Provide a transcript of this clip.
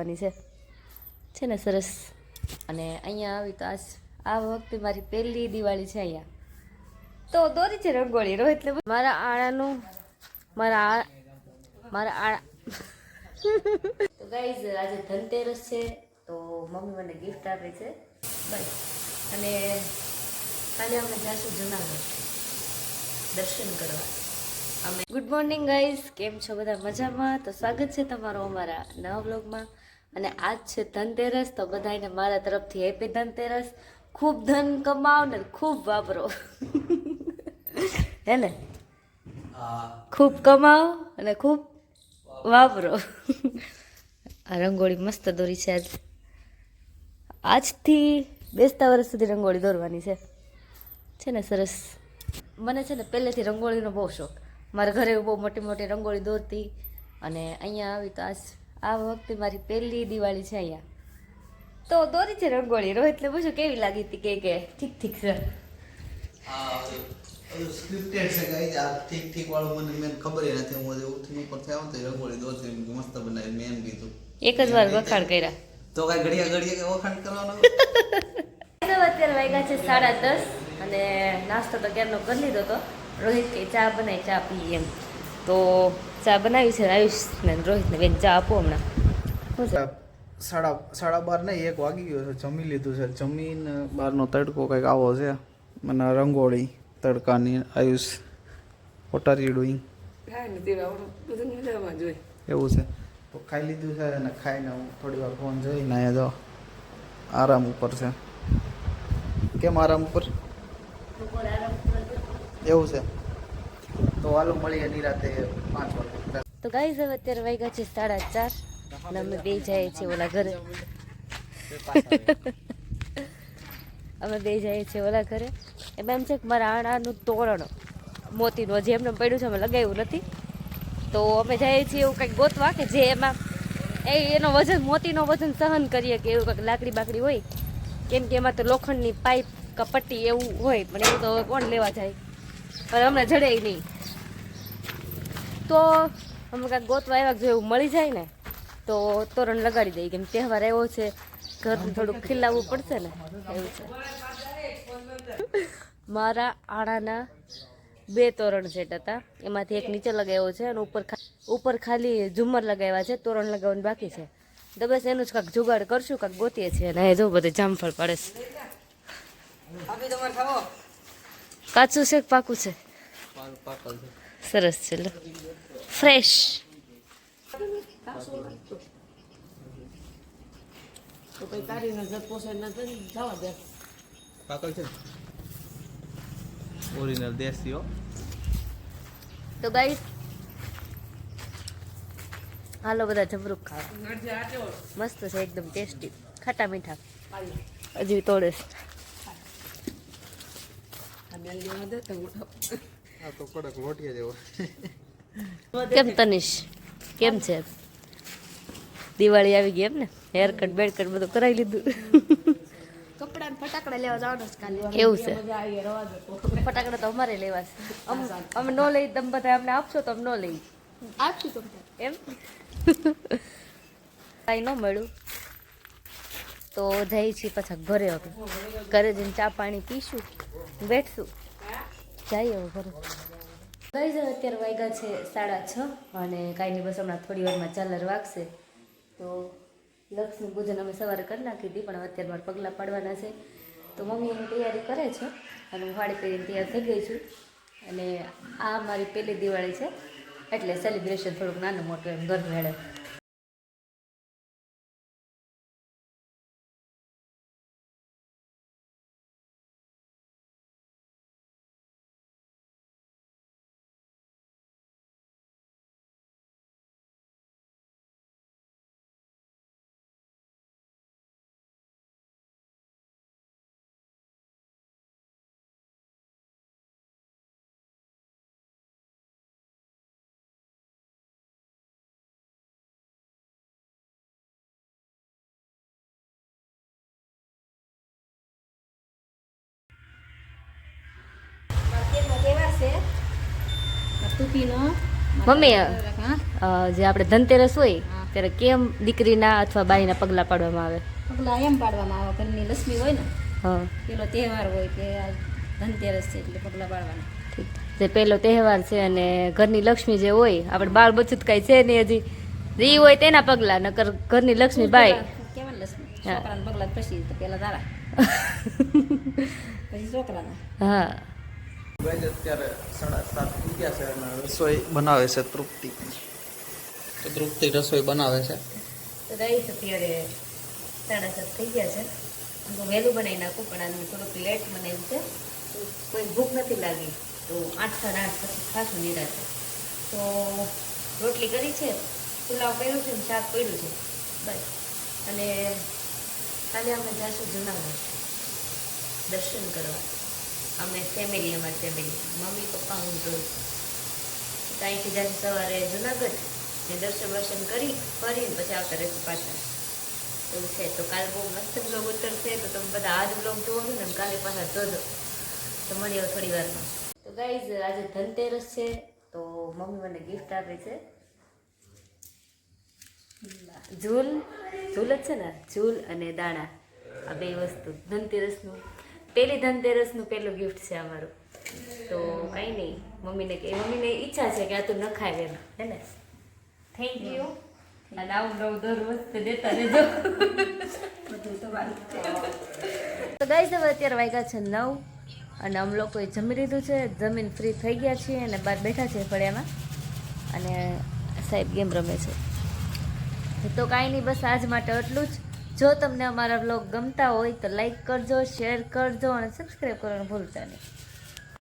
દોરવાની છે ને સરસ. અને અહીંયા આવી તો આ વખતે મારી પહેલી દિવાળી છે અહીંયા, તો દોરી છે રંગોળી. રોહિત એટલે મારા આણાનું મારા તો ગાઈઝ આજે ધનતેરસ છે, તો મમ્મી મને ગિફ્ટ આપે છે બસ. અને કાલે અમે જઈશું જુનાગઢ દર્શન કરવા. અમે ગુડ મોર્નિંગ ગાઈઝ, કેમ છો બધા? મજામાં? તો સ્વાગત છે તમારું અમારા નવા બ્લોગમાં. અને આજ છે ધનતેરસ, તો બધાને મારા તરફથી હેપી ધનતેરસ. ખૂબ ધન કમાઓ ને ખૂબ વાપરો હે ને? ખૂબ કમાઓ અને ખૂબ વાપરો. આ રંગોળી મસ્ત દોરી છે આજ. આજથી બેસતા વર્ષ સુધી રંગોળી દોરવાની છે ને સરસ. મને છે ને પહેલેથી રંગોળીનો બહુ શોખ. મારા ઘરે બહુ મોટી મોટી રંગોળી દોરતી. અને અહીંયા આવી તો આ વખતે મારી પહેલી દિવાળી છે અહીંયા, તો દોરી છે રંગોળી. રોહિત એટલે પૂછું કેવી લાગી હતી? કે ઠીક છે. સ્ક્રિપ્ટેડ છે ગાઈસ. આ ઠીક વાળું મને ખબર નથી. હું ઉઠીને ઉપર થયા તો રંગોળી દોરતી મસ્ત બનાવી. મેં એમ કીધું એક જ વાર વખાણ કર્યા તો કઈ ઘડિયા કે વખાણ કરવાનો. અત્યારે વાગ્યા છે 10:30 અને નાસ્તો તો ક્યારનો કરી લીધો હતો. રોહિત કે ચા બનાવી, ચા પીએ એમ. તો ચા બનાવી છે આયુષ ને રોહિત ને બેન. ચા આપો હમણાં. શું છે? 12:30 નહીં, 1 વાગી ગયો છે. જમી લીધું છે. જમીને બહારનો તડકો કંઈક આવો છે. મને રંગોળી તડકાની. Ayush what are you doing? એવું છે તો ખાઈ લીધું છે. અને ખાઈને હું થોડી વાર ફોન જોઈને અહીંયા જો આરામ ઉપર છે. કેમ આરામ ઉપર? એવું છે તો હાલો મળીએ નિરાતે 5 વાગે. તો ગાઈઝ હવે અત્યારે વાગ્યા છે 4:30 અને અમે બે જઈએ છીએ ઓલા ઘરે. અમે બે જઈએ છીએ ઓલા ઘરે. એમાં એમ છે કે મારા આણાનું તોરણ મોતીનું હજી એમને પડ્યું છે, અમે લગાવ્યું નથી. તો અમે જઈએ છીએ એવું કંઈક ગોતવા કે જે એમાં એનો વજન, મોતીનો વજન સહન કરીએ કે એવું કંઈક લાકડી બાકડી હોય. કેમ કે એમાં તો લોખંડની પાઇપ કપટ્ટી એવું હોય, પણ એવું તો કોણ લેવા જાય? પણ અમને જડે નહીં. તો અમે કાંઈક ગોતવા આવ્યા, જો એવું મળી જાય ને તો તોરણ લગાડી દઈએ. કેમ તહેવાર આવ્યો છે, ઘરનું થોડુંક ખીલાવવું પડશે ને, એવું છે. મારા આણાના 2 તોરણ સેટ હતા, એમાંથી એક નીચે લગાવ્યો છે અને ઉપર ખાલી ઝુમર લગાવ્યા છે. તોરણ લગાવવાનું બાકી છે. તો બસ એનું જ કાંઈક જુગાડ કરશું, કાંઈક ગોતીએ છીએ. અને એ જો બધે જામફળ પડે છે. કાચું છે કે પાકું છે? સરસ છે, લો ફ્રેશ. ઓરિજિનલ દેશી હો. તો ગાઈસ હાલો બધા જબરૂક ખાવા. મસ્ત છે એકદમ ટેસ્ટી, ખાટા મીઠા. હજી તોડે છે. તો કડક લોટિયા જેવો. કેમ તનિષ, કેમ છે? દિવાળી આવી ગઈ એમ ને? હેર કટ બેડ બધું કરાવી લીધું. કપડાં ફટાકડા લેવા જવાનું છે કાલે. એવું છે? ફટાકડા તો અમારે લેવા છે. અમે ન લઈ, તમે બધા અમને આપશો તો અમે ન લઈ. આપશું તમને એમ કાંઈ ન મળ્યું તો જઈ છીએ પાછા ઘરે. હવે ઘરે જઈને ચા પાણી પીશું, બેઠશું, જઈએ હવે ઘરે. ગાઈઝ અત્યારે વાગ્યા છે 6:30 અને કાંઈ નહીં, બસ હમણાં થોડી વારમાં ચાલર વાગશે. તો લક્ષ્મી પૂજન અમે સવારે કરી નાખી હતી, પણ અત્યારે મારે પગલાં પાડવાના છે. તો મમ્મી એની તૈયારી કરે છે અને હું વાડી પહેરીને તૈયાર થઈ ગઈ છું. અને આ મારી પહેલી દિવાળી છે, એટલે સેલિબ્રેશન થોડુંક નાનું મોટું એમ ઘર મેળે. મમ્મી જે આપણે ધનતેરસ હોય ત્યારે કેમ દીકરીના અથવા બાઈના પગલાં પાડવામાં આવે? પગલા એમ પાડવામાં આવે, ઘરની લક્ષ્મી હોય ને, હા પેલો તહેવાર હોય કે આ ધનતેરસ છે એટલે પગલા પાડવાના. ઠીક. જે પહેલો તહેવાર છે અને ઘરની લક્ષ્મી જે હોય, આપણે બાળ બચત કાંઈ છે નહીં હજી, જે ઈ હોય તેના પગલાં, નકર ઘરની લક્ષ્મી બાઈ. કેવાય ને લક્ષ્મી, હા. છોકરાના પગલા પછી તો પેલા તારા પછી છોકરાના. હા ગાઈઝ અત્યારે 7:30 થઈ ગયા છે અને રસોઈ બનાવે છે તૃપ્તિ. તો તૃપ્તિ રસોઈ બનાવે છે. તો ગાઈસ અત્યારે 7:30 થઈ ગયા છે. હું વહેલું બનાવી નાખું, પણ આનું થોડુંક લેટ બનાવ્યું છે. કોઈ ભૂખ નથી લાગી તો 8 સાડા 8 પછી ખાશું નિરાતે. તો રોટલી કરી છે, પુલાવ કર્યું છે ને શાક પડ્યું છે બસ. અને કાલે અમે જઈશું જુનાગઢ દર્શન કરવા. અમે ફેમિલી, અમારી ફેમિલી, મમ્મી પપ્પા હું જોઉં. ત્યાંથી જઈશું સવારે જુનાગઢ ને દર્શન કરી ફરીને પછી આવતા રહીશું પાછા. એવું છે. તો કાલે બહુ મસ્ત બ્લોગ ઉતરશે, તો તમે બધા આજ બ્લોગ જોવો છો ને કાલે પાછા જોજો. તો મળીએ થોડી વારમાં. તો ગાઈઝ આજે ધનતેરસ છે, તો મમ્મી મને ગિફ્ટ આપે છે ઝૂલ જ છે ને, ઝૂલ અને દાણા, આ બે વસ્તુ ધનતેરસનું, પહેલી ધનતેરસનું પહેલું ગિફ્ટ છે અમારું. તો કંઈ નહીં, મમ્મીને ઈચ્છા છે કે આ તું ન ખાય એમ, હે ને. Thank you. અને આવું નવું દર વખતે દેતા રહેજો. તો ગાઈઝ હવે અત્યારે વાગ્યા છે 9 અને અમે લોકોએ જમી લીધું છે, જમીન ફ્રી થઈ ગયા છીએ અને બહાર બેઠા છે ફળિયામાં અને સાહેબ ગેમ રમે છે. તો કાંઈ નહીં, બસ આજ માટે એટલું જ. જો તમને અમારા વ્લોગ ગમતા હોય તો લાઈક કરજો, શેર કરજો અને સબસ્ક્રાઈબ કરવાનું ભૂલતા નહીં.